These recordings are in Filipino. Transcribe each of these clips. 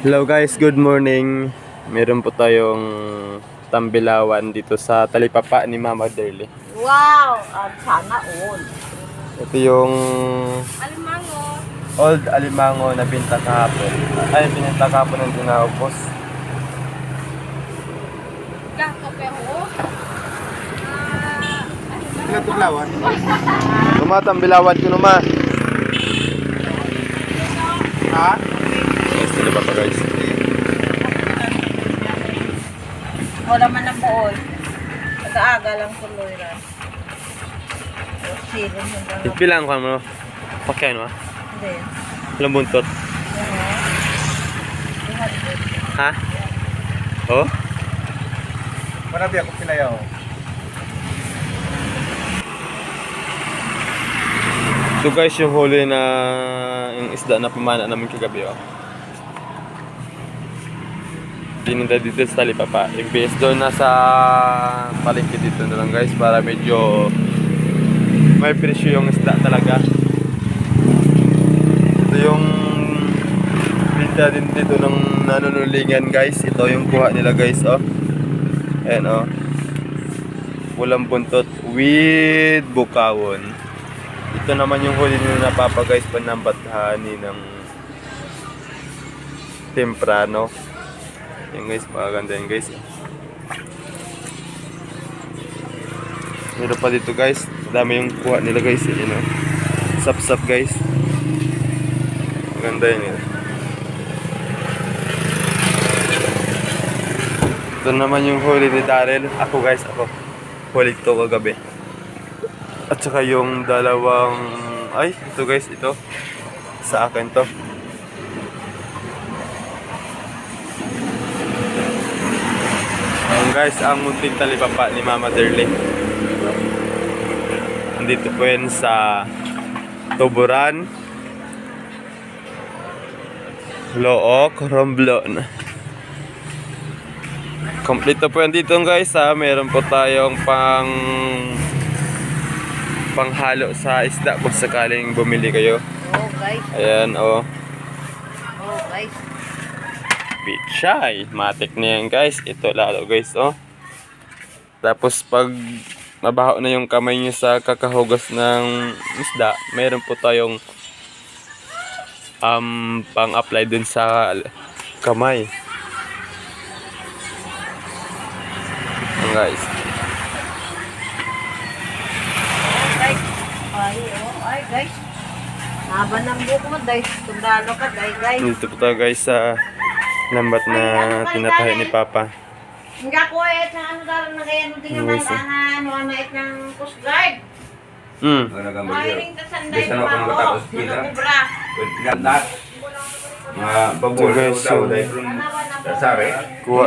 Hello guys, good morning. Meron po tayong tambilawan dito sa talipapa ni Mama Derly. Wow! Sana all. Ito yung Alimango. old alimango na binta kahapon. Ay, binenta kahapon ng dinaupos. Kape ho. Tambilawan. Tambilawan ko naman. Ha? Yes, talipapa guys. Wala man ang buol. Aga-aga lang tuloy rin. Silin hanggang na. Ipilang ka mo. Pakyan mo. Hindi. Walang buntot. Ha? Oh? Marami ako pinayaw. Ito guys yung huli na yung isda na pamana namin kagabi oh. Pininda dito sa talipapa. Imbes doon nasa palengke dito na lang guys para medyo may presyo yung isda talaga. Ito yung pinta din dito ng nanunulingan guys. Ito yung kuha nila guys oh. Ayan oh. Walang buntot with bukawon. Ito naman yung huli nila na papa guys, panambathani ng temprano. Yan guys, magaganda yan guys. Meron pa dito guys, dami yung kuha nila guys. You know? Sap-sap guys. Maganda yan. Ito naman yung huli ni Daryl. Ako guys, ako. Huli ito kagabi. At saka yung dalawang, ay, ito guys, ito. Sa akin to. Ayan guys, ang munting talipapa ni Mama Derly. Nandito po yan sa Tuburan, Look, Romblon. Kompleto po yan dito guys ha. Meron po tayong panghalo sa isda kung sakaling bumili kayo. Oh guys. Ayan oh. Oh guys. Pichay. Matik na yan guys. Ito lalo guys oh. Tapos pag mabaho na yung kamay nyo sa kakahugas ng isda, meron po tayong pang-apply dun sa kamay. Ayan guys. Ay guys. Haba ng buhok mo guys. Tundalo ka guys. Dito po tayo guys sa lambat na tinatahi ni Papa. Hindi ako sa ano daro na kaya nung tingnan na ilahan. Ano na ng Coast Guard. Mahiring ka sanday Basta na ako mo. nakatapos pila. Kubra. Lahat. Mga babul Ito, guys, daw yung- dahil from sari. Kuha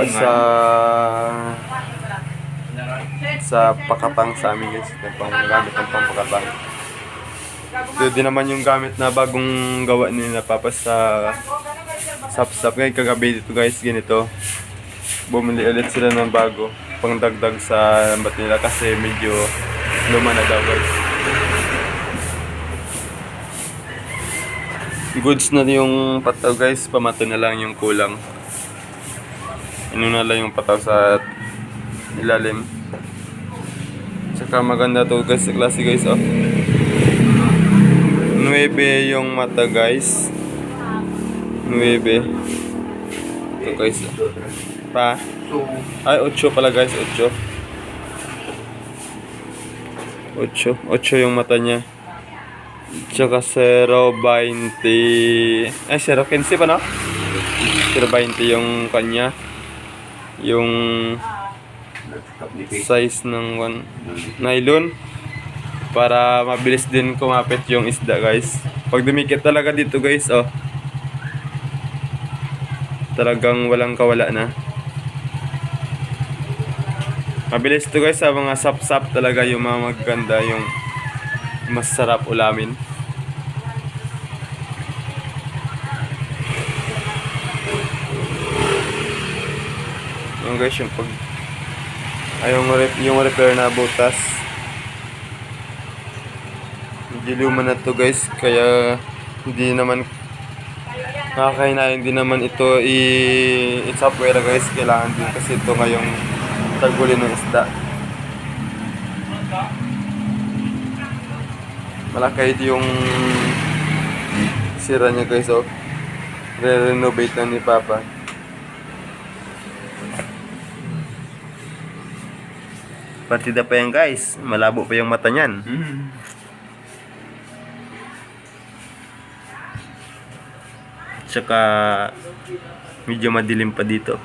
sa pakatang sa amin guys. Ito pang gamit ng pampakatang. Ito din naman yung gamit na bagong gawa nila Papa sa sap-sap. Ngayon kagabi dito guys, ganito. Bumili ulit sila ng bago. Pangdagdag sa lambat nila kasi medyo luma na daw guys. Goods na yung pataw guys. Pamato na lang yung kulang. Ano na lang yung pataw sa ilalim. Tsaka maganda to guys sa klase guys oh. 9 yung mata guys. 9. Ito guys oh. Pa? Ay 8 pala guys, 8. 8 yung mata niya. Tsaka 0.20. Ay 0.15 pa no? 0.20 yung kanya. Yung size ng nylon para mabilis din kumapit yung isda guys. Pag dumikit talaga dito guys oh, talagang walang kawala na. Mabilis to guys sa mga sap-sap talaga yung mga maganda, yung masarap ulamin. Yung guys yung pag yung repair na butas. Medyo luma na to guys, kaya hindi naman Nakakahinayang din naman ito i-software guys. Kailangan din kasi ito ngayong taguli ng isda. Malaki yung sira niya guys. Oh. Re-renovate na ni Papa. Partida pa yan guys. Malabo pa yung mata niyan. Tsaka medyo madilim pa dito.